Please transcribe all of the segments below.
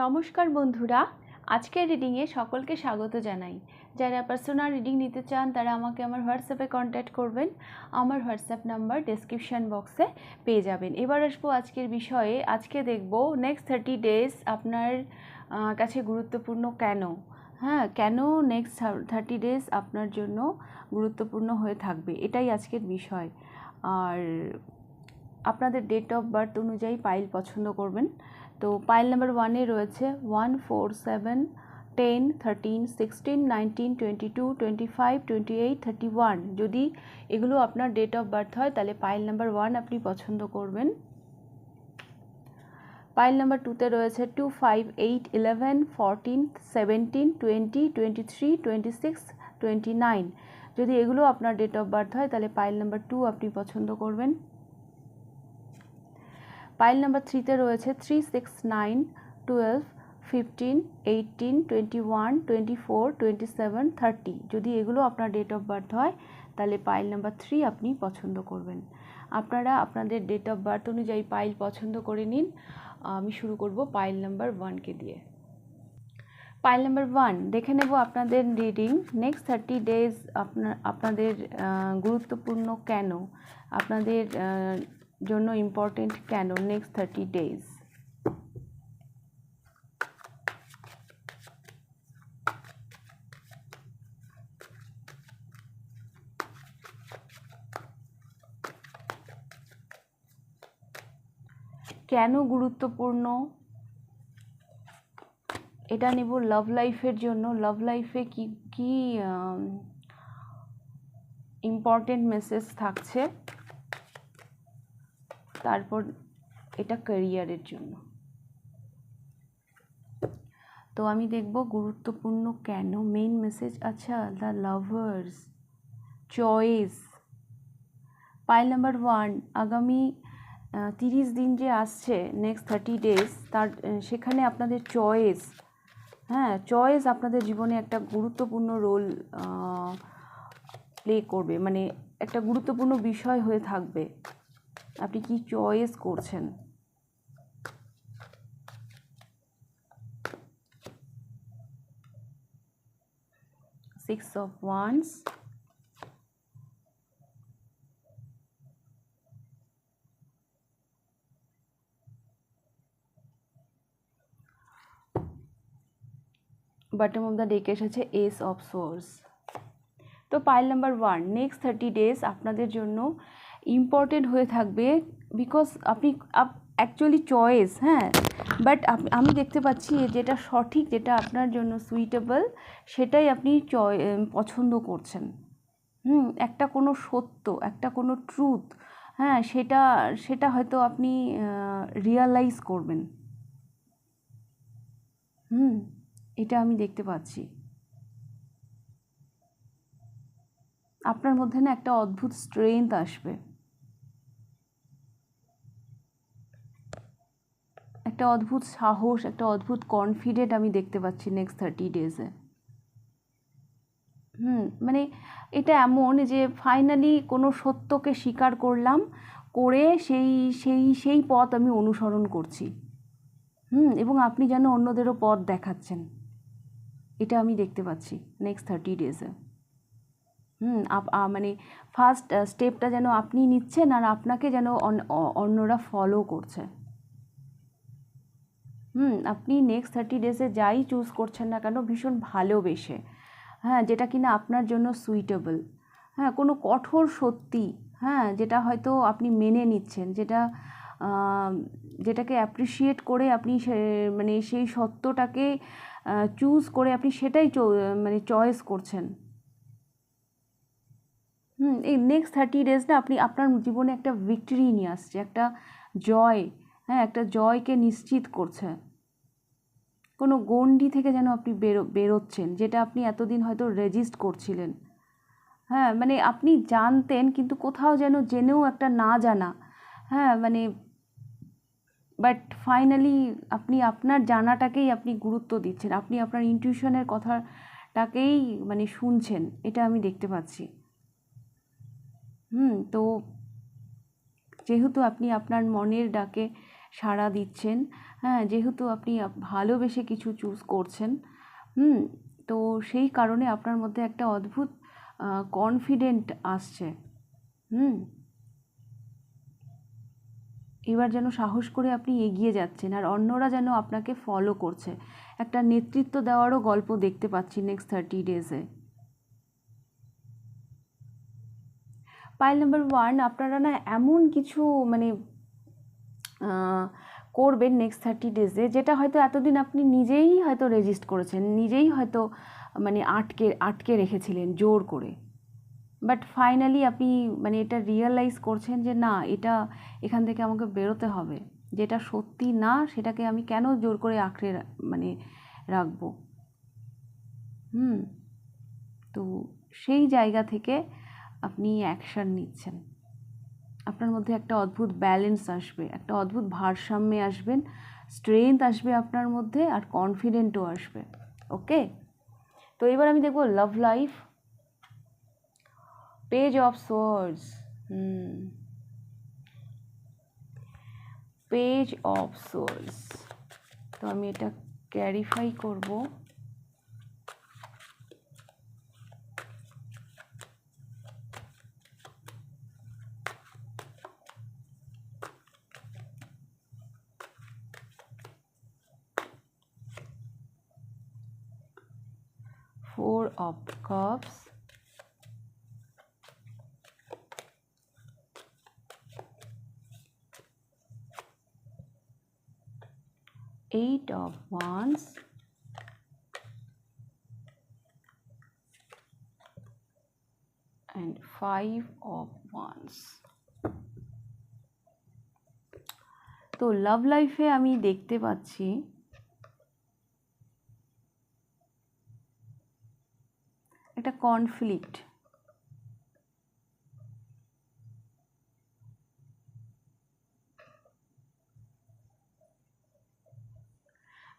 নমস্কার বন্ধুরা, আজকের রিডিংয়ে সকলকে স্বাগত জানাই। যারা পার্সোনাল রিডিং নিতে চান তারা আমাকে আমার হোয়াটসঅ্যাপে কন্ট্যাক্ট করবেন। আমার হোয়াটসঅ্যাপ নাম্বার ডেসক্রিপশন বক্সে পেয়ে যাবেন। এবার আসবো আজকের বিষয়ে। আজকে দেখব নেক্সট 30 ডেজ আপনার কাছে গুরুত্বপূর্ণ কেন। কেন নেক্সট 30 ডেজ আপনার জন্য গুরুত্বপূর্ণ হয়ে থাকবে, এটাই আজকের বিষয়। আর আপনাদের ডেট অফ বার্থ অনুযায়ী পাইল পছন্দ করবেন। তো পাইল নাম্বার 1-এ রয়েছে 1, 4, 7, 10, 13, 16, 19, 22, 25, 28, 31। যদি এগুলো আপনার ডেট অফ বার্থ হয় তাহলে পাইল নাম্বার 1 আপনি পছন্দ করবেন। পাইল নাম্বার 2-তে রয়েছে 2, 5, 8, 11, 14, 17, 20, 23, 26, 29। যদি এগুলো আপনার ডেট অফ বার্থ হয় তাহলে পাইল নাম্বার 2 আপনি পছন্দ করবেন। পাইল নাম্বার 3-তে রয়েছে 3, 6, 9, 12, 15, 18, 21, 24, 27, 30। যদি এগুলো আপনার ডেট অফ বার্থ হয় তাহলে পাইল নাম্বার 3 আপনি পছন্দ করবেন। আপনারা আপনাদের ডেট অফ বার্থ অনুযায়ী পাইল পছন্দ করে নিন। আমি শুরু করব পাইল নাম্বার 1-কে দিয়ে। পাইল নাম্বার 1 দেখে নেব আপনাদের রিডিং নেক্সট 30 ডেজ আপনাদের গুরুত্বপূর্ণ কেন, আপনাদের জন্য ইম্পর্টেন্ট কেন নেক্সট 30 ডেজ। কেন গুরুত্বপূর্ণ এটা নেব লাভ লাইফের জন্য। লাভ লাইফে কি কি ইম্পর্টেন্ট মেসেজ থাকছে, তারপর এটা ক্যারিয়ারের জন্য। তো আমি দেখব গুরুত্বপূর্ণ কেন, মেইন মেসেজ। আচ্ছা, the lovers, choice. Pile number 1 আগামী 30 দিন যে আসছে নেক্সট 30 ডেজ, তার সেখানে আপনাদের চয়েস, চয়েস আপনাদের জীবনে একটা গুরুত্বপূর্ণ রোল প্লে করবে, মানে একটা গুরুত্বপূর্ণ বিষয় হয়ে থাকবে। আপনি কি চয়েস করছেন। Six of Wands, bottom of the ডেকে এসেছে এস অফ সোর্স। তো পাইল নাম্বার 1 নেক্সট 30 ডেজ আপনাদের জন্য ইম্পর্টেন্ট হয়ে থাকবে, বিকজ আপনি অ্যাকচুয়ালি চয়েস, বাট আমি দেখতে পাচ্ছি যেটা সঠিক, যেটা আপনার জন্য সুইটেবল, সেটাই আপনি পছন্দ করছেন। একটা কোনো সত্য, একটা কোনো ট্রুথ, সেটা হয়তো আপনি রিয়ালাইজ করবেন। এটা আমি দেখতে পাচ্ছি। আপনার মধ্যে না একটা অদ্ভুত স্ট্রেংথ আসবে, একটা অদ্ভুত সাহস, একটা অদ্ভুত কনফিডেন্ট আমি দেখতে পাচ্ছি নেক্সট 30 ডেজে। মানে এটা এমন যে ফাইনালি কোনো সত্যকে স্বীকার করলাম, করে সেই সেই সেই পথ আমি অনুসরণ করছি। এবং আপনি যেন অন্যদেরও পথ দেখাচ্ছেন, এটা আমি দেখতে পাচ্ছি নেক্সট 30 ডেজে। মানে ফার্স্ট স্টেপটা যেন আপনি নিচ্ছেন, আর আপনাকে যেন অন্যরা ফলো করছে। আপনি নেক্সট 30 ডেজে যাই চুজ করছেন না কেন, ভীষণ ভালোবেসে, যেটা কিনা আপনার জন্য সুইটেবল, কোনো কঠোর সত্যি, যেটা হয়তো আপনি মেনে নিচ্ছেন, যেটাকে অ্যাপ্রিসিয়েট করে আপনি মানে সেই সত্যটাকে চুজ করে আপনি সেটাই মানে চয়েস করছেন। এই নেক্সট 30 ডেজটা আপনি আপনার জীবনে একটা ভিক্টরি নিয়ে আসছে, একটা জয়, একটা জয়কে নিশ্চিত করছে। কোনো গণ্ডি থেকে যেন আপনি বেরোচ্ছেন, যেটা আপনি এতদিন হয়তো রেজিস্ট করছিলেন। মানে আপনি জানতেন কিন্তু কোথাও যেন জেনেও একটা না জানা, মানে বাট ফাইনালি আপনি আপনার জানাটাকেই আপনি গুরুত্ব দিচ্ছেন, আপনি আপনার ইনটিউশনের কথাটাকেই মানে শুনছেন, এটা আমি দেখতে পাচ্ছি। তো যেহেতু আপনি আপনার মনের ডাকে সাড়া দিচ্ছেন। হ্যাঁ, যেহেতু আপনি ভালোবেসে কিছু চুজ করছেন, তো সেই কারণে আপনার মধ্যে একটা অদ্ভুত কনফিডেন্ট আসছে। এবার যেন সাহস করে আপনি এগিয়ে যাচ্ছেন, আর অন্যরা যেন আপনাকে ফলো করছে। একটা নেতৃত্ব দেওয়ারও গল্প দেখতে পাচ্ছি নেক্সট 30 ডেজে। পাইল নাম্বার 1, আপনারা না এমন কিছু মানে করবেন নেক্সট 30 ডেজে, যেটা হয়তো এতদিন আপনি নিজেই হয়তো রেজিস্ট করেছেন, নিজেই হয়তো মানে আটকে রেখেছিলেন জোর করে। বাট ফাইনালি আপনি মানে এটা রিয়েলাইজ করছেন যে না, এখান থেকে আমাকে বেরোতে হবে। যেটা সত্যি না সেটাকে আমি কেন জোর করে আঁকড়ে মানে রাখবো। তো সেই জায়গা থেকে আপনি অ্যাকশান নিচ্ছেন। আপনার মধ্যে একটা অদ্ভুত ব্যালেন্স আসবে, একটা অদ্ভুত ভারসাম্যে আসবেন, স্ট্রেংথ আসবে আপনার মধ্যে, আর কনফিডেন্টও আসবে। ওকে, তো এবার আমি দেখবো love life. Page of swords, page of swords. তো আমি এটা ক্ল্যারিফাই করব। Four of Cups, Eight of Wands, and Five of Wands. তো লাভ লাইফে আমি দেখতে পাচ্ছি একটা কনফ্লিক্ট।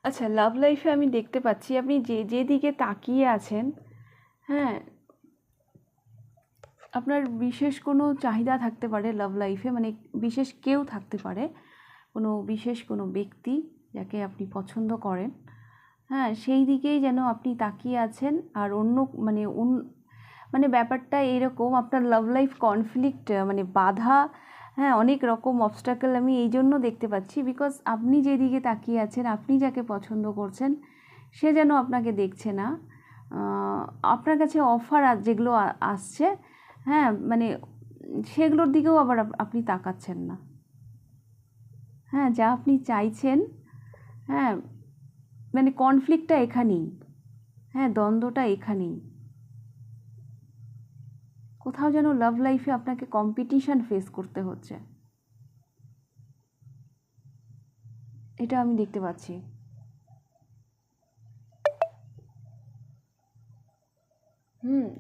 আচ্ছা, লাভ লাইফে আমি দেখতে পাচ্ছি আপনি যেদিকে তাকিয়ে আছেন, হ্যাঁ, আপনার বিশেষ কোনো চাহিদা থাকতে পারে লাভ লাইফে, মানে বিশেষ কেউ থাকতে পারে, বিশেষ কোনো ব্যক্তি যাকে আপনি পছন্দ করেন। হ্যাঁ, সেই দিকেই যেন আপনি তাকিয়ে আছেন। আর মানে ব্যাপারটা এরকম, আপনার লাভ লাইফ কনফ্লিক্ট মানে বাধা, হ্যাঁ, অনেক রকম অবস্ট্যাকল আমি এই জন্য দেখতে পাচ্ছি, বিকজ আপনি যেদিকে তাকিয়ে আছেন, আপনি যাকে পছন্দ করছেন, সে যেন আপনাকে দেখছে না। আপনার কাছে অফার যেগুলো আসছে, হ্যাঁ, মানে সেগুলোর দিকেও আবার আপনি তাকাচ্ছেন না। হ্যাঁ, যা আপনি চাইছেন, হ্যাঁ, মানে কনফ্লিক্টটা এখানেই, হ্যাঁ, দ্বন্দ্বটা এখানেই। কোথাও যেন লাভ লাইফে আপনাকে কম্পিটিশন ফেস করতে হচ্ছে, এটা আমি দেখতে পাচ্ছি।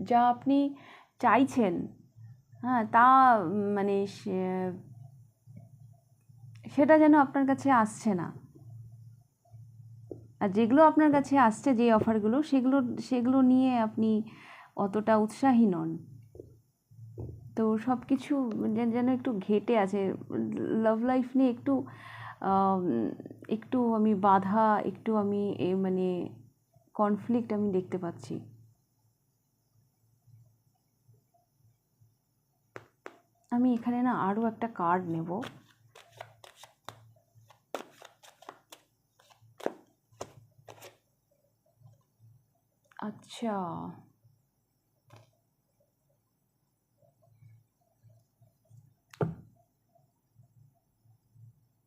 যা আপনি চাইছেন, হ্যাঁ, তা মানে সেটা যেন আপনার কাছে আসছে না। আর যেগুলো আপনার কাছে আসছে, যে অফারগুলো, সেগুলো নিয়ে আপনি অতটা উৎসাহী নন। তো সব কিছু যেন একটু ঘেটে আছে লাভ লাইফ নিয়ে। একটু আমি বাধা, একটু আমি মানে কনফ্লিক্ট আমি দেখতে পাচ্ছি। আমি এখানে না আরও একটা কার্ড নেব। আচ্ছা,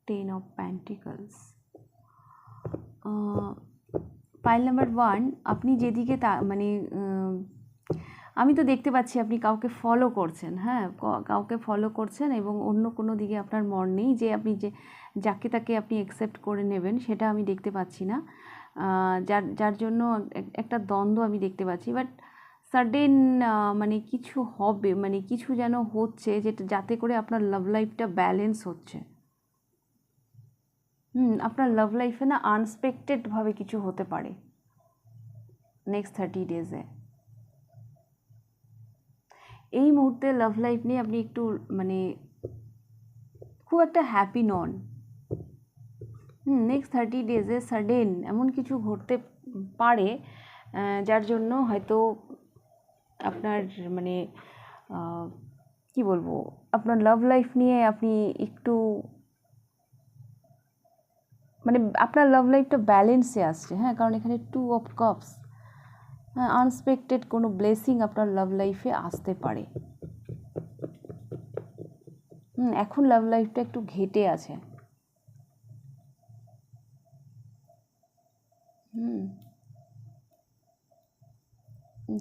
ten of pentacles. Pile number 1, আপনি যেদিকে মানে আমি তো দেখতে পাচ্ছি আপনি কাউকে ফলো করছেন। হ্যাঁ, কাউকে ফলো করছেন, এবং অন্য কোনো দিকে আপনার মন নেই যে আপনি যাকে তাকে আপনি অ্যাকসেপ্ট করে নেবেন, সেটা আমি দেখতে পাচ্ছি না। যার জন্য একটা দ্বন্দ্ব আমি দেখতে পাচ্ছি। বাট সাডেন মানে কিছু হবে, মানে কিছু যেন হচ্ছে, যাতে করে আপনার লাভ লাইফটা ব্যালেন্স হচ্ছে। আপনার লাভ লাইফে না আনএক্সপেক্টেডভাবে কিছু হতে পারে নেক্সট 30 ডেজে। এই মুহূর্তে লাভ লাইফ নিয়ে আপনি একটু মানে খুব একটা হ্যাপি নন। নেক্সট 30 ডেজে সাডেন এমন কিছু ঘটতে পারে যার জন্য হয়তো আপনার মানে কি বলবো, আপনার লাভ লাইফ নিয়ে আপনি একটু মানে আপনার লাভ লাইফটা ব্যালেন্সে আসছে। হ্যাঁ, কারণ এখানে 2 অফ কাপস, হ্যাঁ, আনএক্সপেক্টেড কোনো ব্লেসিং আপনার লাভ লাইফে আসতে পারে। এখন লাভ লাইফটা একটু ঘেটে আছে।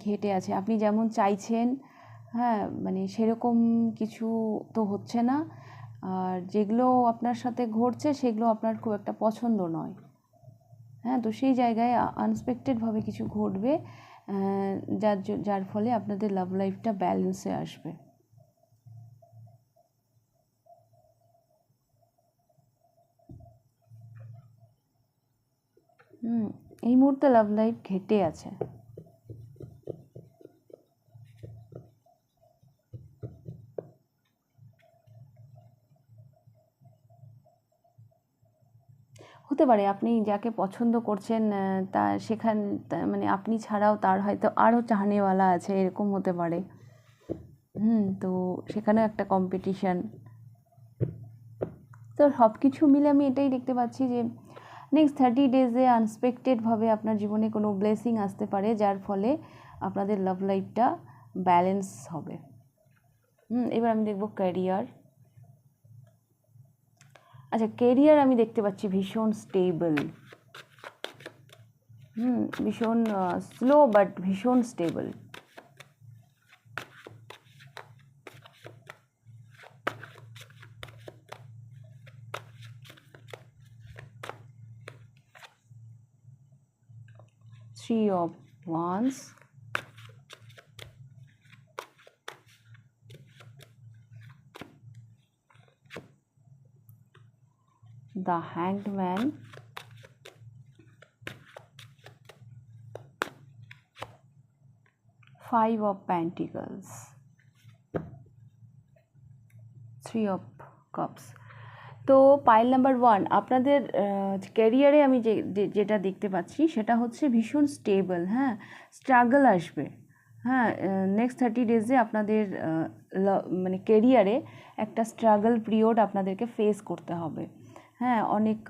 ঘেটে আছে, আপনি যেমন চাইছেন, হ্যাঁ, মানে সেরকম কিছু তো হচ্ছে না। আর যেগুলো আপনার সাথে ঘটছে সেগুলো আপনার খুব একটা পছন্দ নয়। হ্যাঁ, তো সেই জায়গায় আনএক্সপেক্টেডভাবে কিছু ঘটবে, যার ফলে আপনাদের লাভ লাইফটা ব্যালেন্সে আসবে। এই মুহূর্তে লাভ লাইফ ঘেটে আছে। হতে পারে আপনি যাকে পছন্দ করছেন মানে আপনি ছাড়াও তার হয়তো আরও চাহনেওয়ালা আছে, এরকম হতে পারে। তো সেখানেও একটা কম্পিটিশান। তো সব কিছু মিলে আমি এটাই দেখতে পাচ্ছি যে নেক্সট 30 ডেজে আনএক্সপেক্টেডভাবে আপনার জীবনে কোনো ব্লেসিং আসতে পারে, যার ফলে আপনাদের লাভ লাইফটা ব্যালেন্স হবে। এবার আমি দেখব ক্যারিয়ার। আচ্ছা, ক্যারিয়ার আমি দেখতে পাচ্ছি ভীষণ স্টেবল। ভীষণ স্লো বাট ভীষণ stable. Three of Wands, the Hanged Man, Five of Pentacles, Three of Cups। তো পাইল নাম্বার 1, আপনাদের ক্যারিয়ারে আমি যেটা দেখতে পাচ্ছি সেটা হচ্ছে ভীষণ স্টেবল। হ্যাঁ, স্ট্রাগল আসবে। হ্যাঁ, নেক্সট 30 ডেজে আপনাদের মানে ক্যারিয়ারে একটা স্ট্রাগল পিরিয়ড আপনাদেরকে ফেস করতে হবে। হ্যাঁ, অনেক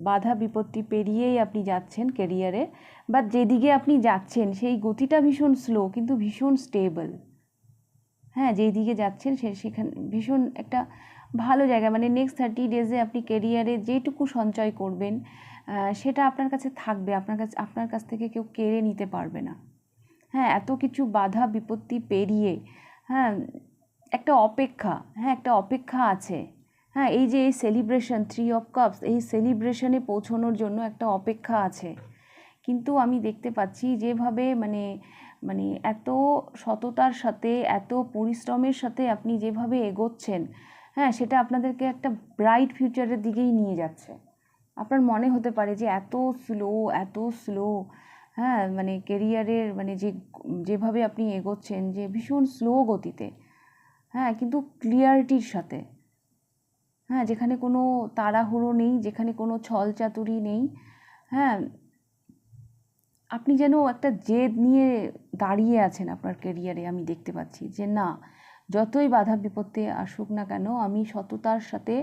বাধা বিপত্তি পেরিয়েই আপনি যাচ্ছেন ক্যারিয়ারে, বা যেদিকে আপনি যাচ্ছেন সেই গতিটা ভীষণ স্লো কিন্তু ভীষণ স্টেবল। হ্যাঁ, যেই দিকে যাচ্ছেন সেখানে ভীষণ একটা ভালো জায়গা। মানে নেক্সট 30 ডেজে আপনি ক্যারিয়ারে যেটুকু সঞ্চয় করবেন সেটা আপনার কাছে থাকবে, আপনার কাছ থেকে কেউ কেড়ে নিতে পারবে না। হ্যাঁ, এত কিছু বাধা বিপত্তি পেরিয়ে, হ্যাঁ, একটা অপেক্ষা আছে। হ্যাঁ, এই যে এই সেলিব্রেশন 3 অফ কাপস, এই সেলিব্রেশনে পৌঁছানোর জন্য একটা অপেক্ষা আছে। কিন্তু আমি দেখতে পাচ্ছি যেভাবে মানে মানে এত সততার সাথে, এত পরিশ্রমের সাথে আপনি যেভাবে এগোচ্ছেন, হ্যাঁ, সেটা আপনাদেরকে একটা ব্রাইট ফিউচারের দিকেই নিয়ে যাচ্ছে। আপনার মনে হতে পারে যে এত স্লো, হ্যাঁ, মানে কেরিয়ারের মানে যেভাবে আপনি এগোচ্ছেন যে ভীষণ স্লো গতিতে, হ্যাঁ, কিন্তু ক্লিয়ারিটির সাথে। হ্যাঁ, যেখানে কোনো তাড়াহুড়ো নেই, যেখানে কোনো ছলচাতুরি নেই। হ্যাঁ, আপনি যেন একটা জেদ নিয়ে দাঁড়িয়ে আছেন আপনার ক্যারিয়ারে। আমি দেখতে পাচ্ছি যে না, যতই বাধা বিপত্তি আসুক না কেন আমি সততার সাথে,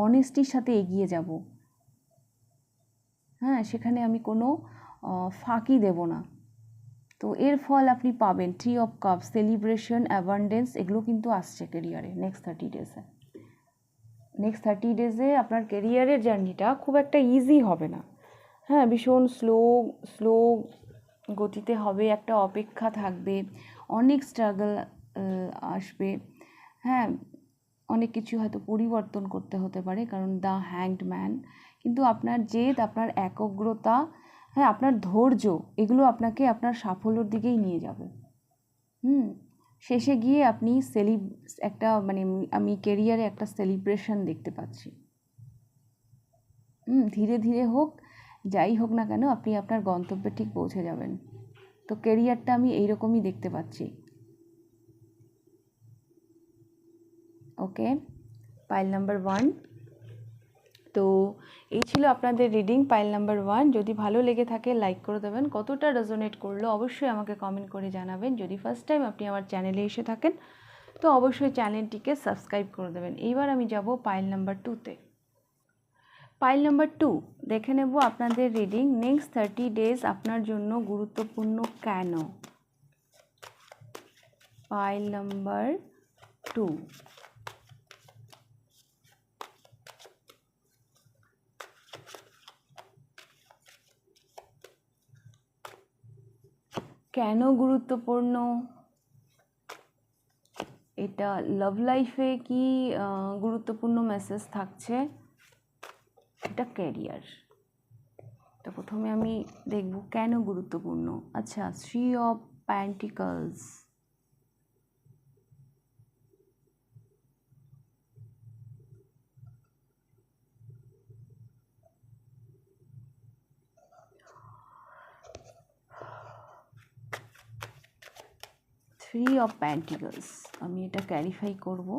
অনেস্টির সাথে এগিয়ে যাব। হ্যাঁ, সেখানে আমি কোনো ফাঁকি দেব না। তো এর ফল আপনি পাবেন। 3 অফ কাপস, সেলিব্রেশন, অ্যাবান্ডেন্স, এগুলো কিন্তু আসছে ক্যারিয়ারে নেক্সট 30 ডেজে। নেক্সট 30 ডেজে আপনার ক্যারিয়ারের জার্নিটা খুব একটা ইজি হবে না। হ্যাঁ, ভীষণ স্লো গতিতে হবে, একটা অপেক্ষা থাকবে, অনেক স্ট্রাগল আসবে। হ্যাঁ, অনেক কিছু হয়তো পরিবর্তন করতে হতে পারে, কারণ দ্য হ্যাংড ম্যান। কিন্তু আপনার জেদ, আপনার একগ্রতা, হ্যাঁ, আপনার ধৈর্য, এগুলো আপনাকে আপনার সাফল্যর দিকেই নিয়ে যাবে। শেষে গিয়ে আপনি একটা মানে আমি ক্যারিয়ারে একটা সেলিব্রেশন দেখতে পাচ্ছি। ধীরে ধীরে হোক, যাই হোক না কেন আপনি আপনার গন্তব্যে ঠিক পৌঁছে যাবেন। তো ক্যারিয়ারটা আমি এইরকমই দেখতে পাচ্ছি। ওকে, পাইল নাম্বার 1, তো এই ছিল আপনাদের রিডিং পাইল নাম্বার 1। যদি ভালো লেগে থাকে লাইক করে দেবেন, কতটা রেজোনেট করলো অবশ্যই আমাকে কমেন্ট করে জানাবেন। যদি ফার্স্ট টাইম আপনি আমার চ্যানেলে এসে থাকেন তো অবশ্যই চ্যানেলটিকে সাবস্ক্রাইব করে দেবেন। এইবার আমি যাব পাইল নাম্বার 2তে। পাইল নাম্বার 2 দেখে নেব আপনাদের রিডিং। নেক্সট 30 ডেজ আপনার জন্য গুরুত্বপূর্ণ কেন? Pile number 2। কেন গুরুত্বপূর্ণ? এটা লাভ লাইফে কি গুরুত্বপূর্ণ মেসেজ থাকছে? এটা ক্যারিয়ার। তো প্রথমে আমি দেখব কেন গুরুত্বপূর্ণ। আচ্ছা, 3 of pentacles, three of pentacles. আমি এটা ক্যারিফাই করব।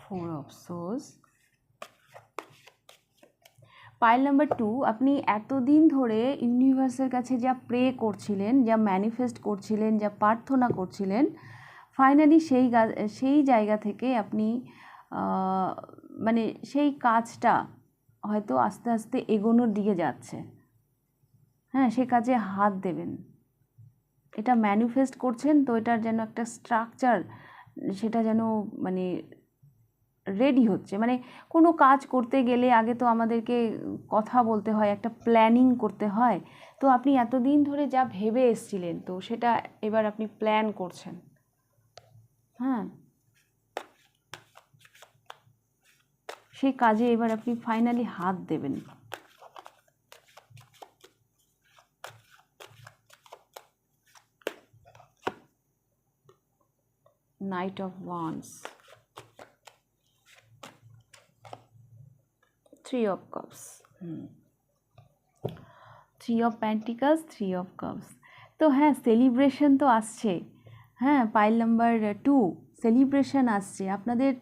4 অফ সোর্স। পাইল নাম্বার 2 আপনি এতদিন ধরে ইউনিভার্সের কাছে যা প্রে করছিলেন, যা ম্যানিফেস্ট করছিলেন, যা প্রার্থনা করছিলেন, ফাইনালি সেই জায়গা থেকে আপনি মানে সেই কাজটা হয়তো আস্তে আস্তে এগোনোর দিকে যাচ্ছে। হ্যাঁ, সে কাজে হাত দেবেন। এটা ম্যানিফেস্ট করছেন তো এটার যেন একটা স্ট্রাকচার, সেটা যেন মানে রেডি হচ্ছে। মানে কোনো কাজ করতে গেলে আগে তো আমাদেরকে কথা বলতে হয়, একটা প্ল্যানিং করতে হয়। তো আপনি এতদিন ধরে যা ভেবে এসছিলেন তো সেটা এবার আপনি প্ল্যান করছেন। হ্যাঁ, সেই কাজে এবার আপনি ফাইনালি হাত দেবেন। Night of wands, 3 of cups, 3 of pentacles, 3 of cups. তো হ্যাঁ, সেলিব্রেশন তো আসছে। হ্যাঁ, পাইল নাম্বার 2 সেলিব্রেশন আসছে। আপনাদের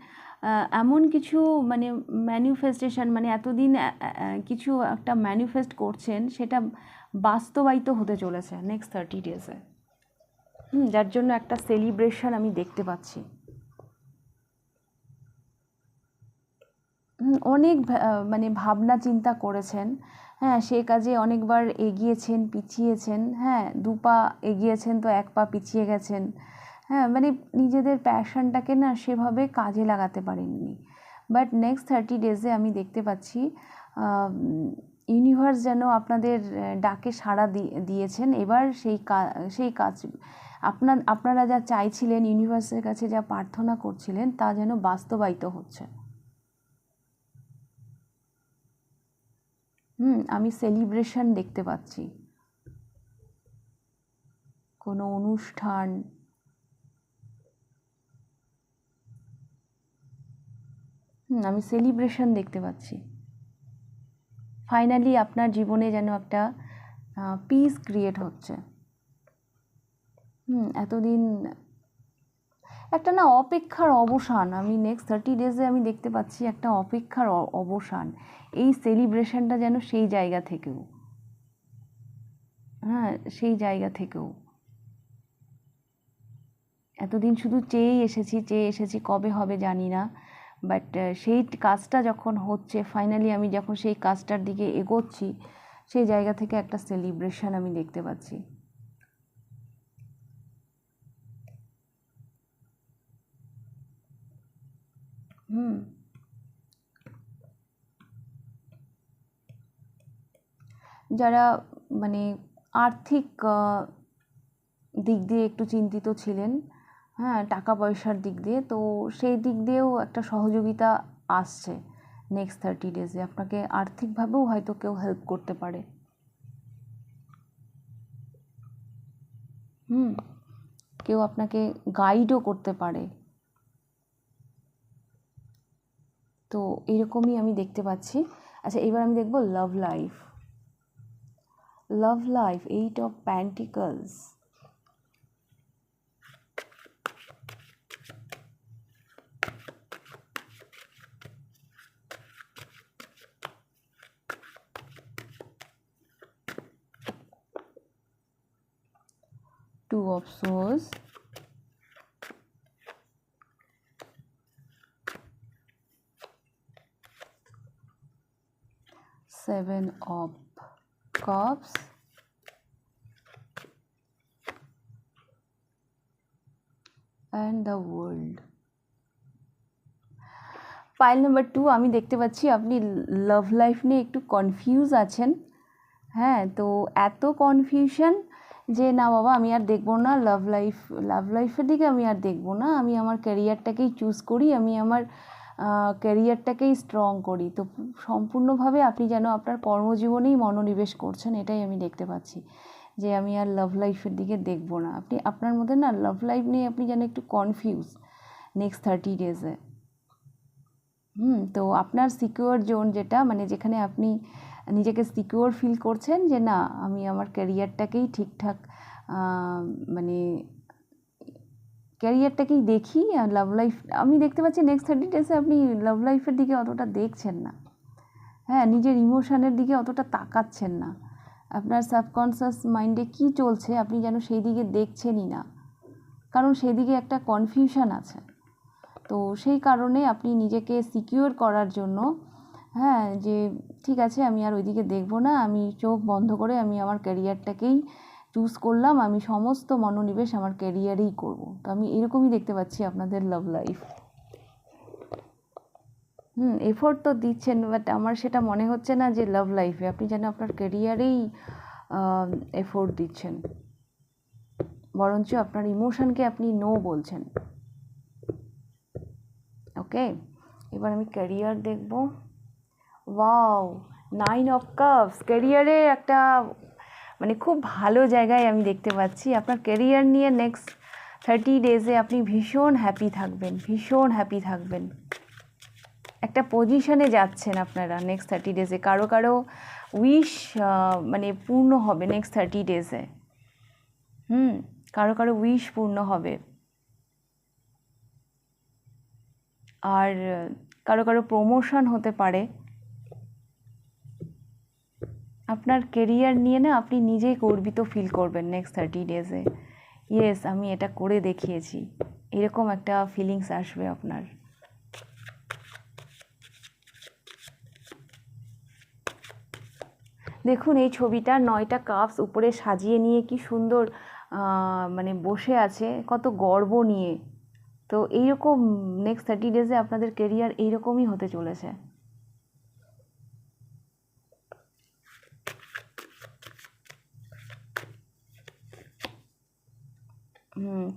এমন কিছু মানে ম্যানিফেস্টেশন, মানে এতদিন কিছু একটা ম্যানিফেস্ট করছেন, সেটা বাস্তবায়িত হতে চলেছে নেক্সট 30 ডেজে। যার জন্য একটা সেলিব্রেশন আমি দেখতে পাচ্ছি। অনেক মানে ভাবনা চিন্তা করেছেন। হ্যাঁ, সে কাজে অনেকবার এগিয়েছেন, পিছিয়েছেন। হ্যাঁ, 2 পা এগিয়েছেন তো 1 পা পিছিয়ে গেছেন। হ্যাঁ, মানে নিজেদের প্যাশনটাকে না সেভাবে কাজে লাগাতে পারেননি। বাট নেক্সট 30 ডেজে আমি দেখতে পাচ্ছি ইউনিভার্স যেন আপনাদের ডাকে সাড়া দিয়েছেন। এবার সেই কাজ আপনারা যা চাইছিলেন, ইউনিভার্সের কাছে যা প্রার্থনা করছিলেন, তা যেন বাস্তবায়িত হচ্ছে। আমি সেলিব্রেশন দেখতে পাচ্ছি। কোনো অনুষ্ঠান, আমি সেলিব্রেশন দেখতে পাচ্ছি। ফাইনালি আপনার জীবনে যেন একটা পিস ক্রিয়েট হচ্ছে। এতদিন একটা না অপেক্ষার অবসান, আমি নেক্সট 30 ডেজে আমি দেখতে পাচ্ছি একটা অপেক্ষার অবসান। এই সেলিব্রেশনটা যেন সেই জায়গা থেকেও, হ্যাঁ, সেই জায়গা থেকেও এতদিন শুধু চেয়ে এসেছি কবে হবে জানি না। বাট সেই কাজটা যখন হচ্ছে, ফাইনালি আমি যখন সেই কাজটার দিকে এগোচ্ছি, সেই জায়গা থেকে একটা সেলিব্রেশন আমি দেখতে পাচ্ছি। যারা মানে আর্থিক দিক দিয়ে একটু চিন্তিত ছিলেন, হ্যাঁ, টাকা পয়সার দিক দিয়ে, তো সেই দিক দিয়েও একটা সহযোগিতা আসছে নেক্সট 30 ডেজে। আপনাকে আর্থিকভাবেও হয়তো কেউ হেল্প করতে পারে। কেউ আপনাকে গাইডও করতে পারে। তো এরকমই আমি দেখতে পাচ্ছি। আচ্ছা, এবার আমি দেখব love life. Love life, 8 of pentacles, 2 of swords, 7 of cups, and the world. Pile number 2 আমি দেখতে পাচ্ছি আপনি লাভ লাইফ নিয়ে একটু কনফিউজ আছেন। হ্যাঁ, তো এত কনফিউশন যে না বাবা আমি আর দেখবো না লাভ লাইফের দিকে আমি আর দেখবো না, আমি আমার ক্যারিয়ারটাকেই চুজ করি, আমি আমার ক্যারিয়ারটাকেই স্ট্রং করি। তো সম্পূর্ণভাবে আপনি যেন আপনার কর্মজীবনেই মনোনিবেশ করছেন, এটাই আমি দেখতে পাচ্ছি যে আমি আর লাভ লাইফের দিকে দেখবো না। আপনি আপনার মধ্যে না লাভ লাইফ নিয়ে আপনি যেন একটু কনফিউজ নেক্সট 30 ডেজে। তো আপনার সিকিউর জোন যেটা, মানে যেখানে আপনি নিজেকে সিকিউর ফিল করছেন যে না আমি আমার ক্যারিয়ারটাকেই ঠিকঠাক মানে ক্যারিয়ারটাকেই দেখি, আর লাভ লাইফ আমি দেখতে পাচ্ছি নেক্সট 30 ডেজে আপনি লাভ লাইফের দিকে অতটা দেখছেন না। হ্যাঁ, নিজের ইমোশনের দিকে অতটা তাকাচ্ছেন না। আপনার সাবকনসিয়াস মাইন্ডে কি চলছে আপনি যেন সেই দিকে দেখছেনই না, কারণ সেই দিকে একটা কনফিউশন আছে। তো সেই কারণে আপনি নিজেকে সিকিউর করার জন্য হ্যাঁ যে ঠিক আছে আমি আর ওইদিকে দেখবো না, আমি চোখ বন্ধ করে আমি আমার ক্যারিয়ারটাকেই চুজ করলাম, আমি সমস্ত মনোনিবেশ আমার ক্যারিয়ারেই করব। তো আমি এরকমই দেখতে পাচ্ছি আপনাদের লাভ লাইফ। এফোর্ট তো দিচ্ছেন, বাট আমার সেটা মনে হচ্ছে না যে লাভ লাইফে আপনি যেন আপনার ক্যারিয়ারেই এফোর্ট দিচ্ছেন, বরঞ্চ আপনার ইমোশনকে আপনি নো বলছেন। ওকে, এবার আমি ক্যারিয়ার দেখব। ওয়াও, 9 অফ কাপস, ক্যারিয়ারে একটা মানে খুব ভালো জায়গায় আমি দেখতে পাচ্ছি। আপনার ক্যারিয়ার নিয়ে নেক্সট 30 ডেজে আপনি ভীষণ হ্যাপি থাকবেন, ভীষণ হ্যাপি থাকবেন। একটা পজিশনে যাচ্ছেন আপনারা নেক্সট 30 ডেজে, কারো কারো উইশ মানে পূর্ণ হবে নেক্সট 30 ডেজে। কারো কারো উইশ পূর্ণ হবে, আর কারো কারো প্রমোশন হতে পারে। আপনার কেরিয়ার নিয়ে না আপনি নিজেই গর্বিত ফিল করবেন নেক্সট 30 ডেজে। ইয়েস, আমি এটা করে দেখিয়েছি, এরকম একটা ফিলিংস আসবে আপনার। দেখুন এই ছবিটা 9টা কাপস উপরে সাজিয়ে নিয়ে কি সুন্দর মানে বসে আছে, কত গর্ব নিয়ে। তো এইরকম নেক্সট 30 ডেজে আপনাদের কেরিয়ার এইরকমই হতে চলেছে।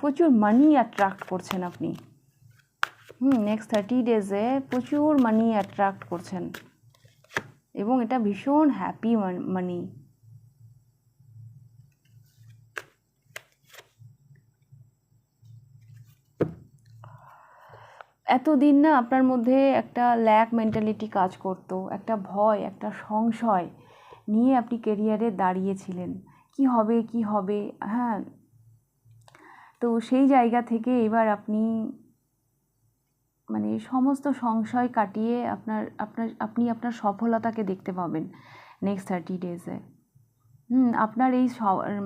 প্রচুর মানি অ্যাট্রাক্ট করছেন আপনি। নেক্সট 30 ডেজে প্রচুর মানি অ্যাট্রাক্ট করছেন, এবং এটা ভীষণ হ্যাপি মানি। এতদিন না আপনার মধ্যে একটা ল্যাক মেন্টালিটি কাজ করতো, একটা ভয়, একটা সংশয় নিয়ে আপনি কেরিয়ারে দাঁড়িয়েছিলেন, কি হবে কি হবে। হ্যাঁ, তো সেই জায়গা থেকে এবার আপনি মানে সমস্ত সংশয় কাটিয়ে আপনি আপনার সফলতাকে দেখতে পাবেন নেক্সট 30 ডেজে। আপনার এই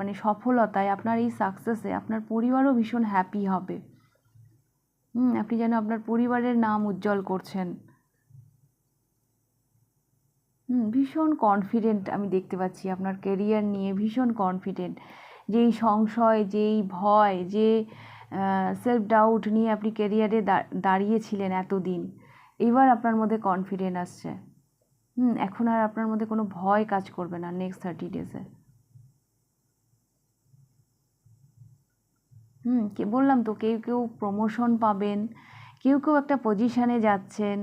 মানে সফলতায়, আপনার এই সাকসেসে আপনার পরিবারও ভীষণ হ্যাপি হবে। আপনি যেন আপনার পরিবারের নাম উজ্জ্বল করছেন। ভীষণ কনফিডেন্ট আমি দেখতে পাচ্ছি আপনার কেরিয়ার নিয়ে, ভীষণ কনফিডেন্ট। যেই সংশয়, যেই ভয়, যে সেলফ ডাউট নিয়ে আপনি কেরিয়ারে দাঁড়িয়েছিলেন এতদিন, এবার আপনার মধ্যে কনফিডেন্ট আসছে। এখন আর আপনার মধ্যে কোনো ভয় কাজ করবে না নেক্সট 30 ডেজে। বললাম তো, কেউ কেউ প্রমোশন পাবেন, কেউ কেউ একটা পজিশানে যাচ্ছেন।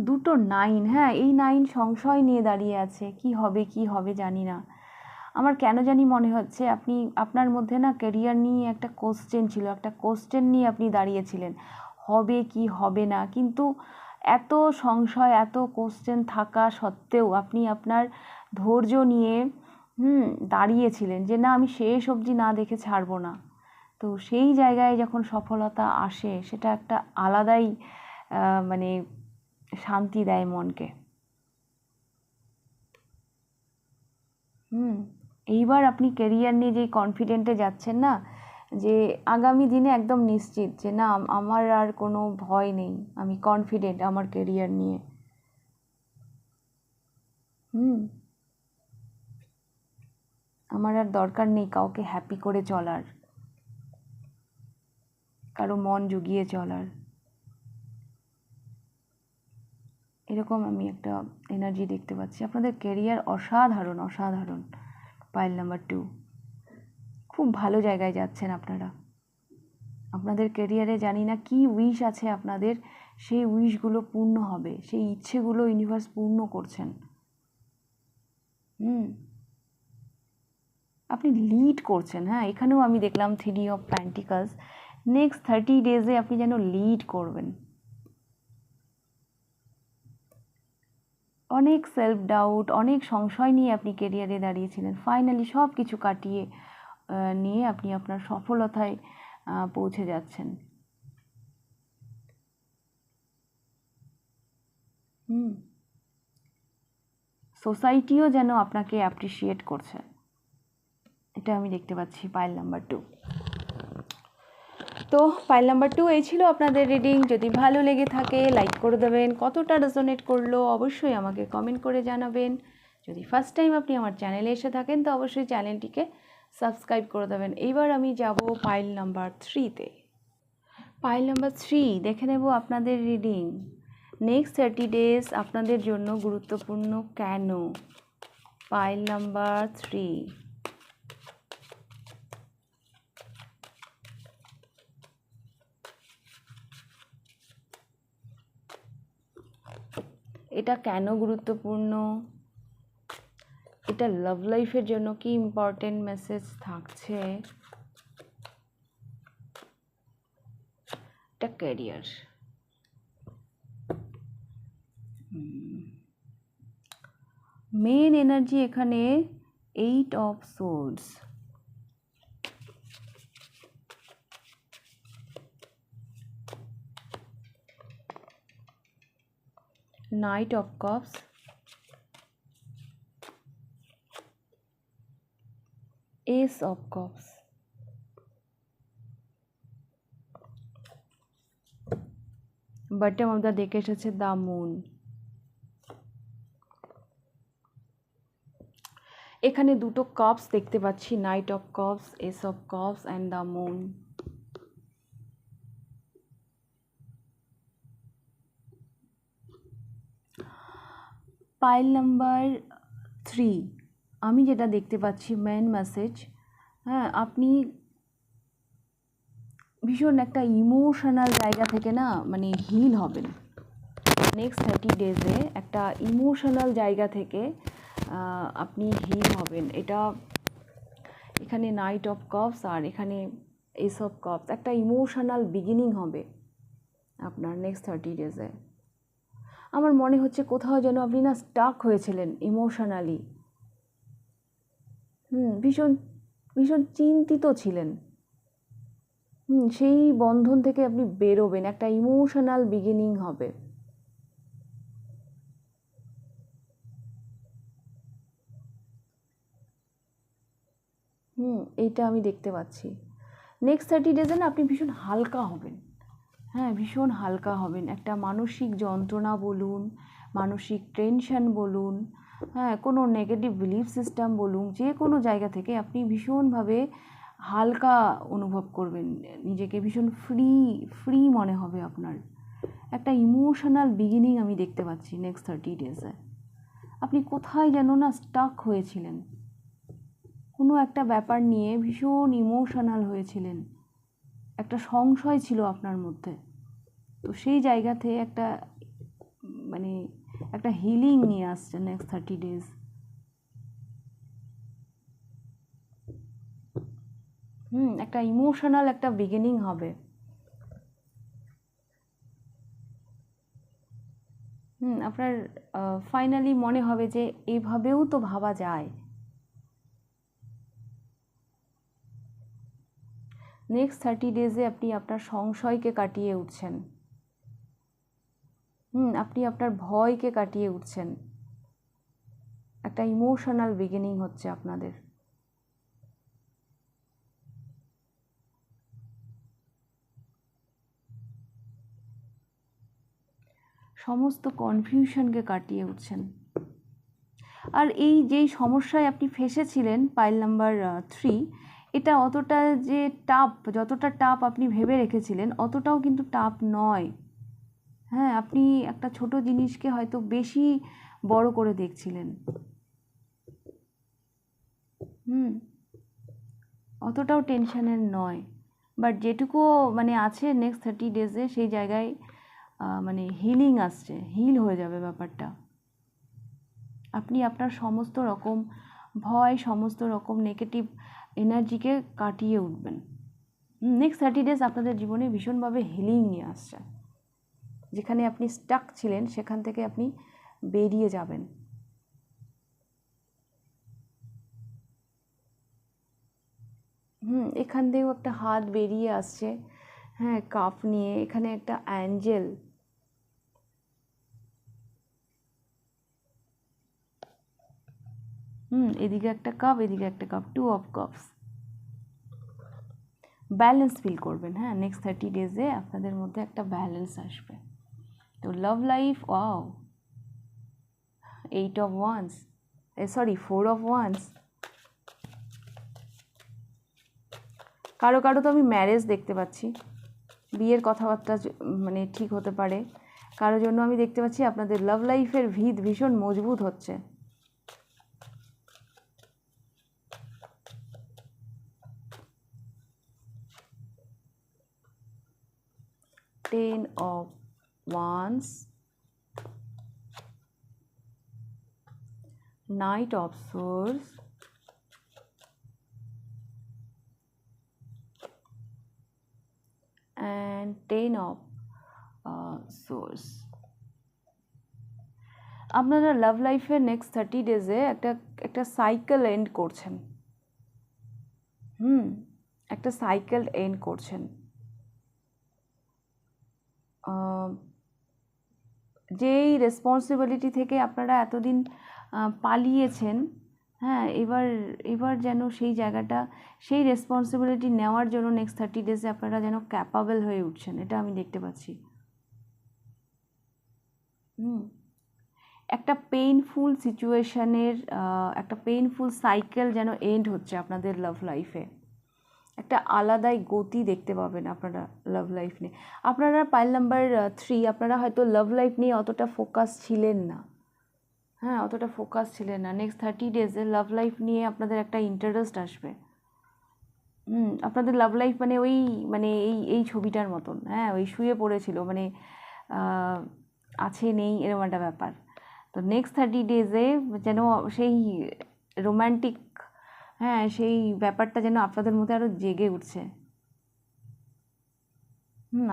দুটো 9, হ্যাঁ এই 9 সংশয় নিয়ে দাঁড়িয়ে আছে, কি হবে কি হবে জানি না। আমার কেন জানি মনে হচ্ছে আপনার মধ্যে না ক্যারিয়ার নিয়ে একটা কোশ্চেন ছিল, একটা কোশ্চেন নিয়ে আপনি দাঁড়িয়েছিলেন, হবে কি হবে না। কিন্তু এত সংশয়, এত কোশ্চেন থাকা সত্ত্বেও আপনি আপনার ধৈর্য নিয়ে দাঁড়িয়েছিলেন যে না আমি শেষ অবধি না দেখে ছাড়বো না। তো সেই জায়গায় যখন সফলতা আসে, সেটা একটা আলাদাই মানে শান্তি দেয় মনকে। এইবার আপনি ক্যারিয়ার নিয়ে যেই কনফিডেন্টে যাচ্ছেন না, যে আগামী দিনে একদম নিশ্চিত যে না আমার আর কোনো ভয় নেই, আমি কনফিডেন্ট আমার ক্যারিয়ার নিয়ে। আমার আর দরকার নেই কাউকে হ্যাপি করে চলার, কারো মন জুগিয়ে চলার। এরকম আমি একটা এনার্জি দেখতে পাচ্ছি। আপনাদের ক্যারিয়ার অসাধারণ অসাধারণ। পাইল নাম্বার 2, খুব ভালো জায়গায় যাচ্ছেন আপনারা। আপনাদের ক্যারিয়ারে জানি না কি উইশ আছে আপনাদের, সেই উইশগুলো পূর্ণ হবে, সেই ইচ্ছেগুলো ইউনিভার্স পূর্ণ করছেন। আপনি লিড করছেন। হ্যাঁ, এখানেও আমি দেখলাম 3 অফ পেন্টিকলস। নেক্সট 30 ডেজে আপনি যেন লিড করবেন। অনেক সেলফ ডাউট, অনেক সংশয় নিয়ে আপনি ক্যারিয়ারে দাঁড়িয়েছিলেন, ফাইনালি সব কিছু কাটিয়ে নিয়ে আপনি আপনার সফলতায় পৌঁছে যাচ্ছেন। সোসাইটিও যেন আপনাকে অ্যাপ্রিসিয়েট করছে, এটা আমি দেখতে পাচ্ছি পাইল নাম্বার 2। তো পাইল নাম্বার 2 এই ছিল আপনাদের রিডিং। যদি ভালো লেগে থাকে লাইক করে দেবেন, কতটা রেজোনেট করলো অবশ্যই আমাকে কমেন্ট করে জানাবেন। যদি ফার্স্ট টাইম আপনি আমার চ্যানেলে এসে থাকেন তো অবশ্যই চ্যানেলটিকে সাবস্ক্রাইব করে দেবেন। এইবার আমি যাব পাইল নাম্বার 3-তে। পাইল নাম্বার 3 দেখে নেব আপনাদের রিডিং। নেক্সট 30 ডেজ আপনাদের জন্য গুরুত্বপূর্ণ কেন? Pile number 3। এটা কেন গুরুত্বপূর্ণ? এটা লাভ লাইফের জন্য কি ইম্পর্টেন্ট মেসেজ থাকছে? এটা ক্যারিয়ার। মেন এনার্জি এখানে 8 of swords, knight of cups, ace of cups, bottom of the ডেকে এসেছে দ্য মুন। এখানে দুটো কাপস দেখতে পাচ্ছি, knight of cups, ace of cups and the moon. Pile number 3 আমি যেটা দেখতে পাচ্ছি মেন মেসেজ, হ্যাঁ আপনি ভীষণ একটা ইমোশনাল জায়গা থেকে না মানে হিল হবেন। নেক্সট 30 ডেজে একটা ইমোশনাল জায়গা থেকে আপনি হিল হবেন। এটা এখানে নাইট অফ কাপস আর এখানে এস অফ কাপস, একটা ইমোশনাল বিগিনিং হবে আপনার নেক্সট 30 ডেজে। আমার মনে হচ্ছে কোথাও যেন আপনি না স্টাক হয়েছিলেন ইমোশনালি, ভীষণ ভীষণ চিন্তিত ছিলেন। সেই বন্ধন থেকে আপনি বেরোবেন, একটা ইমোশনাল বিগিনিং হবে। এইটা আমি দেখতে পাচ্ছি। নেক্সট 30 ডেজে না আপনি ভীষণ হালকা হবেন। হ্যাঁ, ভীষণ হালকা হবেন। একটা মানসিক যন্ত্রণা বলুন, মানসিক টেনশন বলুন, হ্যাঁ কোনো নেগেটিভ বিলিফ সিস্টেম বলুন, যে কোনো জায়গা থেকে আপনি ভীষণভাবে হালকা অনুভব করবেন, নিজেকে ভীষণ ফ্রি মনে হবে আপনার। একটা ইমোশনাল বিগিনিং আমি দেখতে পাচ্ছি নেক্সট 30 ডেজে। আপনি কোথায় যেন না স্টাক হয়েছিলেন, কোনো একটা ব্যাপার নিয়ে ভীষণ ইমোশনাল হয়েছিলেন, একটা সংশয় ছিল আপনার মধ্যে। তো সেই জায়গাতে একটা মানে একটা হিলিং নিয়ে আসছে নেক্সট 30 ডেজ। একটা ইমোশনাল একটা বিগিনিং হবে। আপনার ফাইনালি মনে হবে যে এভাবেও তো ভাবা যায়। নেক্সট 30 ডেজে আপনি আপনার সংশয়কে কাটিয়ে উঠছেন। আপনি আপনার ভয়কে কাটিয়ে উঠছেন। একটা ইমোশনাল বিগিনিং হচ্ছে আপনাদের। সমস্ত কনফিউশনকে কাটিয়ে উঠছেন। আর এই যেই সমস্যায় আপনি ফেসেছিলেন পাইল নাম্বার 3, এটা অতটা যে টাফ, যতটা টাফ আপনি ভেবে রেখেছিলেন অতটাও কিন্তু টাফ নয়। হ্যাঁ, আপনি একটা ছোট জিনিসকে হয়তো বেশি বড় করে দেখছিলেন। অতটাও টেনশনের নয়, বাট যেটুকু মানে আছে নেক্সট 30 ডেজে সেই জায়গায় মানে হিলিং আসছে, হিল হয়ে যাবে ব্যাপারটা। আপনি আপনার সমস্ত রকম ভয়, সমস্ত রকম নেগেটিভ এনার্জিকে কাটিয়ে উঠবেন। নেক্সট 30 ডেজ আপনাদের জীবনে ভীষণভাবে হিলিং নিয়ে আসছে। যেখানে আপনি স্টাক ছিলেন সেখান থেকে আপনি বেরিয়ে যাবেন। এখান থেকেও একটা হাত বেরিয়ে আসছে, হ্যাঁ, কাপ নিয়ে। এখানে একটা অ্যাঞ্জেল, এদিকে একটা কাপ, এদিকে একটা cup, 2 of cups. Balance fill করবেন। হ্যাঁ, নেক্সট 30 ডেজে আপনাদের মধ্যে একটা ব্যালেন্স আসবে। তো love life, wow, 8 of wands, sorry 4 of wands. কারো কারো তো আমি ম্যারেজ দেখতে পাচ্ছি, বিয়ের কথাবার্তা মানে ঠিক হতে পারে। কারোর জন্য আমি দেখতে পাচ্ছি আপনাদের লাভ লাইফের ভিত ভীষণ মজবুত হচ্ছে। Ten of Wands, Knight of Swords, and Ten of Swords. আপনারা লাভ লাইফের নেক্সট 30 ডেজে একটা সাইকেল এন্ড করছেন। একটা সাইকেল এন্ড করছেন। যেই রেসপন্সিবিলিটি থেকে আপনারা এতদিন পালিয়েছেন, হ্যাঁ, এবার যেন সেই জায়গাটা, সেই রেসপন্সিবিলিটি নেওয়ার জন্য নেক্সট 30 ডেজে আপনারা যেন ক্যাপাবল হয়ে উঠছেন, এটা আমি দেখতে পাচ্ছি। একটা পেইনফুল সিচুয়েশনের, একটা পেইনফুল সাইকেল যেন এন্ড হচ্ছে আপনাদের লাভ লাইফে। একটা আলাদাই গতি দেখতে পাবেন আপনারা লাভ লাইফ নিয়ে। আপনারা পাইল নাম্বার 3, আপনারা হয়তো লাভ লাইফ নিয়ে অতটা ফোকাস ছিলেন না। হ্যাঁ, অতটা ফোকাস ছিলেন না। নেক্সট 30 ডেজে লাভ লাইফ নিয়ে আপনাদের একটা ইন্টারেস্ট আসবে। আপনাদের লাভ লাইফ মানে ওই মানে এই ছবিটার মতন, হ্যাঁ, ওই শুয়ে পড়েছিল মানে আছে নেই এরকম একটা ব্যাপার। তো নেক্সট 30 ডেজে যেন সেই রোম্যান্টিক, হ্যাঁ, সেই ব্যাপারটা যেন আপনাদের মধ্যে আরও জেগে উঠছে।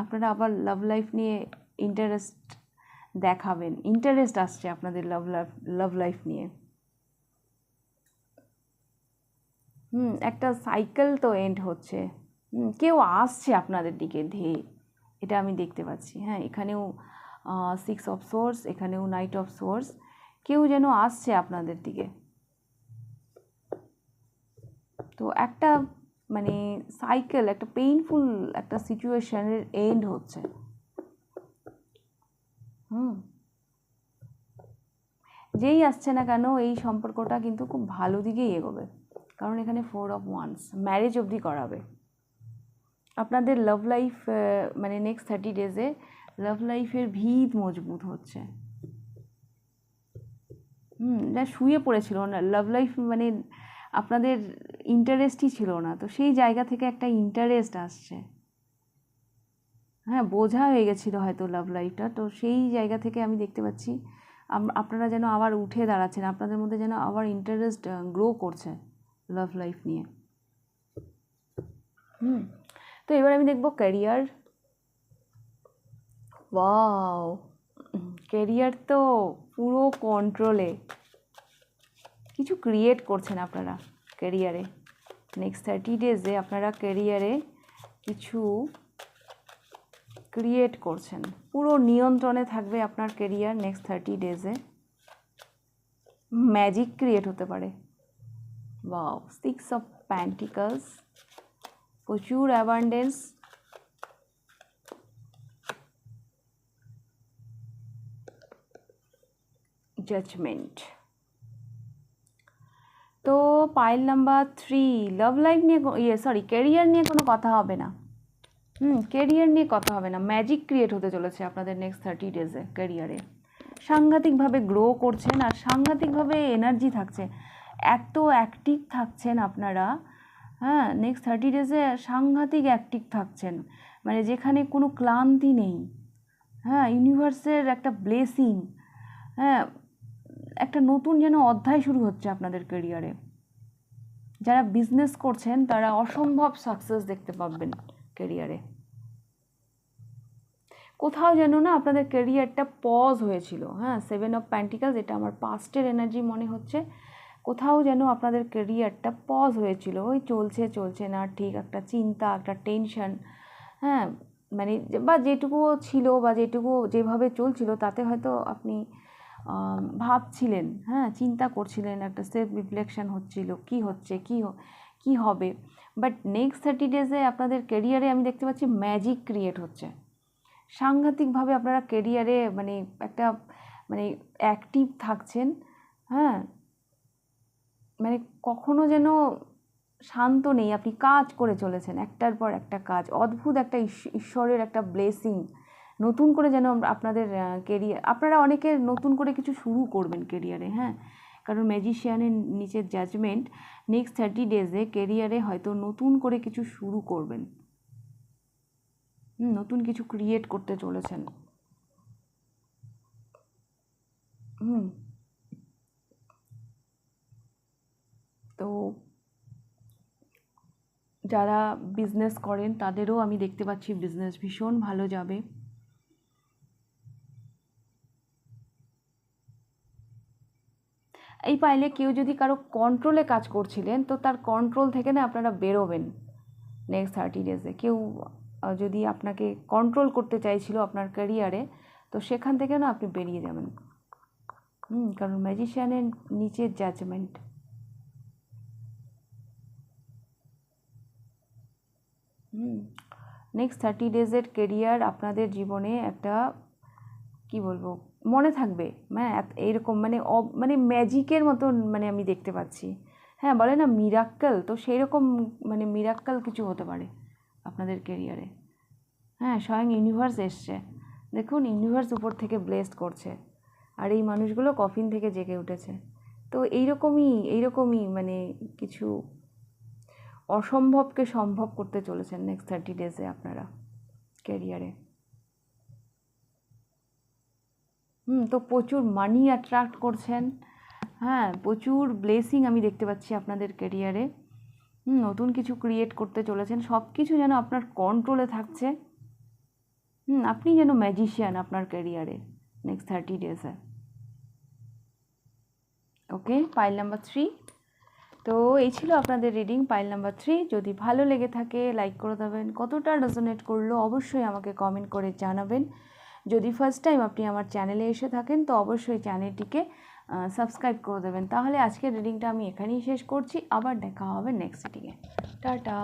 আপনারা আবার লাভ লাইফ নিয়ে ইন্টারেস্ট দেখাবেন, ইন্টারেস্ট আসছে আপনাদের লাভ লাইফ নিয়ে। একটা সাইকেল তো এন্ড হচ্ছে। কেউ আসছে আপনাদের দিকে ধেয়ে, এটা আমি দেখতে পাচ্ছি। হ্যাঁ, এখানেও 6 অফ সোর্স, এখানেও নাইট অফ সোর্স। কেউ যেন আসছে আপনাদের দিকে। তো একটা মানে সাইকেল, একটা পেইনফুল একটা সিচুয়েশনের এন্ড হচ্ছে। যেই আসছে না কেন এই সম্পর্কটা কিন্তু খুব ভালো দিকেই এগোবে, কারণ এখানে 4 অফ ওয়ান্স, ম্যারেজ অবধি করাবে। আপনাদের লাভ লাইফ মানে নেক্সট 30 ডেজে লাভ লাইফের ভিত মজবুত হচ্ছে। যা শুয়ে পড়েছিল না লাভ লাইফ, মানে আপনাদের ইন্টারেস্টই ছিল না, তো সেই জায়গা থেকে একটা ইন্টারেস্ট আসছে। হ্যাঁ, বোঝা হয়ে গেছিলো হয়তো লাভ লাইফটা, তো সেই জায়গা থেকে আমি দেখতে পাচ্ছি আপনারা যেন আবার উঠে দাঁড়াচ্ছেন, আপনাদের মধ্যে যেন আবার ইন্টারেস্ট গ্রো করছে লাভ লাইফ নিয়ে। তো এবার আমি দেখব ক্যারিয়ার। ওয়াও, ক্যারিয়ার তো পুরো কন্ট্রোলে, কিছু ক্রিয়েট করছেন আপনারা ক্যারিয়ারে। নেক্সট 30 ডেজে আপনারা ক্যারিয়ারে কিছু ক্রিয়েট করছেন, পুরো নিয়ন্ত্রণে থাকবে আপনার ক্যারিয়ার নেক্সট 30 ডেজে। ম্যাজিক ক্রিয়েট হতে পারে। ওয়াও, 6 অফ প্যান্টিকলস, প্রচুর অ্যাবান্ডেন্স, জাজমেন্ট। তো পাইল নাম্বার 3, লাভ লাইফ নিয়ে ক্যারিয়ার নিয়ে কোনো কথা হবে না। ক্যারিয়ার নিয়ে কথা হবে না, ম্যাজিক ক্রিয়েট হতে চলেছে আপনাদের নেক্সট 30 ডেজে ক্যারিয়ারে। সাংঘাতিকভাবে গ্রো করছেন আর সাংঘাতিকভাবে এনার্জি থাকছে, এত অ্যাক্টিভ থাকছেন আপনারা। হ্যাঁ, নেক্সট 30 ডেজে সাংঘাতিক অ্যাক্টিভ থাকছেন, মানে যেখানে কোনো ক্লান্তি নেই। হ্যাঁ, ইউনিভার্সের একটা ব্লেসিং, হ্যাঁ, একটা নতুন যেন অধ্যায় শুরু হচ্ছে আপনাদের ক্যারিয়ারে। যারা বিজনেস করছেন তারা অসম্ভব সাকসেস দেখতে পাবেন ক্যারিয়ারে। কোথাও যেন না আপনাদের ক্যারিয়ারটা পজ হয়েছিল। হ্যাঁ, 7 অফ প্যান্টিকলস, এটা আমার পাস্টের এনার্জি মনে হচ্ছে। কোথাও যেন আপনাদের ক্যারিয়ারটা পজ হয়েছিল, ওই চলছে না, ঠিক একটা চিন্তা, একটা টেনশন, হ্যাঁ, মানে বা যেটুকু ছিল বা যেভাবে চলছিল তাতে হয়তো আপনি ভাবছিলেন, হ্যাঁ, চিন্তা করছিলেন, একটা সেলফ রিফ্লেকশন হচ্ছিল, কি হচ্ছে, কি হবে। বাট নেক্সট 30 ডেজে আপনাদের ক্যারিয়ারে আমি দেখতে পাচ্ছি ম্যাজিক ক্রিয়েট হচ্ছে। সাংঘাতিকভাবে আপনারা ক্যারিয়ারে মানে একটা মানে অ্যাক্টিভ থাকছেন। হ্যাঁ, মানে কখনো যেন শান্ত নেই, আপনি কাজ করে চলেছেন একটার পর একটা কাজ, অদ্ভুত একটা ঈশ্বরের একটা ব্লেসিং। নতুন করে যেন আপনাদের কেরিয়ার, আপনারা অনেকে নতুন করে কিছু শুরু করবেন কেরিয়ারে। হ্যাঁ, কারণ ম্যাজিশিয়ানের নিচের জাজমেন্ট, নেক্সট 30 ডেজে কেরিয়ারে হয়তো নতুন করে কিছু শুরু করবেন, নতুন কিছু ক্রিয়েট করতে চলেছেন। তো যারা বিজনেস করেন তাদেরও আমি দেখতে পাচ্ছি বিজনেস ভীষণ ভালো যাবে। এই পাইলে কেউ যদি কারো কন্ট্রোলে কাজ করছিলেন তো তার কন্ট্রোল থেকে না আপনারা বেরোবেন নেক্সট 30 ডেজে। কেউ যদি আপনাকে কন্ট্রোল করতে চাইছিল আপনার ক্যারিয়ারে, তো সেখান থেকে না আপনি বেরিয়ে যাবেন। কারণ ম্যাজিশিয়ানের নিচের জাজমেন্ট। নেক্সট 30 ডেজের কেরিয়ার আপনাদের জীবনে একটা কি বলবো মনে থাকবে, হ্যাঁ, এইরকম মানে ম্যাজিকের মতন মানে আমি দেখতে পাচ্ছি। হ্যাঁ, বলে না মিরাক্কেল, তো সেই রকম মানে মিরাক্কেল কিছু হতে পারে আপনাদের কেরিয়ারে। হ্যাঁ, স্বয়ং ইউনিভার্স এসছে, দেখুন ইউনিভার্স উপর থেকে ব্লেসড করছে, আর এই মানুষগুলো কফিন থেকে জেগে উঠেছে। তো এইরকমই মানে কিছু অসম্ভবকে সম্ভব করতে চলেছেন নেক্সট 30 ডেজে আপনারা ক্যারিয়ারে। তো প্রচুর মানি অ্যাট্রাক্ট করছেন। হ্যাঁ, প্রচুর ব্লেসিং আমি দেখতে পাচ্ছি আপনাদের ক্যারিয়ারে। নতুন কিছু ক্রিয়েট করতে চলেছেন, সব কিছু যেন আপনার কন্ট্রোলে থাকছে। আপনি যেন ম্যাজিশিয়ান আপনার ক্যারিয়ারে নেক্সট 30 ডেজে। ওকে, পাইল নাম্বার 3। তো এই ছিল আপনাদের রিডিং পাইল নাম্বার 3। যদি ভালো লেগে থাকে লাইক করে দেবেন, কতটা রেজোনেট করলো অবশ্যই আমাকে কমেন্ট করে জানাবেন। যদি ফার্স্ট টাইম আপনি আমার চ্যানেলে এসে থাকেন তো অবশ্যই চ্যানেলটিকে সাবস্ক্রাইব করে দেবেন। তাহলে আজকের রিডিংটা আমি এখানেই শেষ করছি, আবার দেখা হবে নেক্সট রিডিংয়ে। টাটা।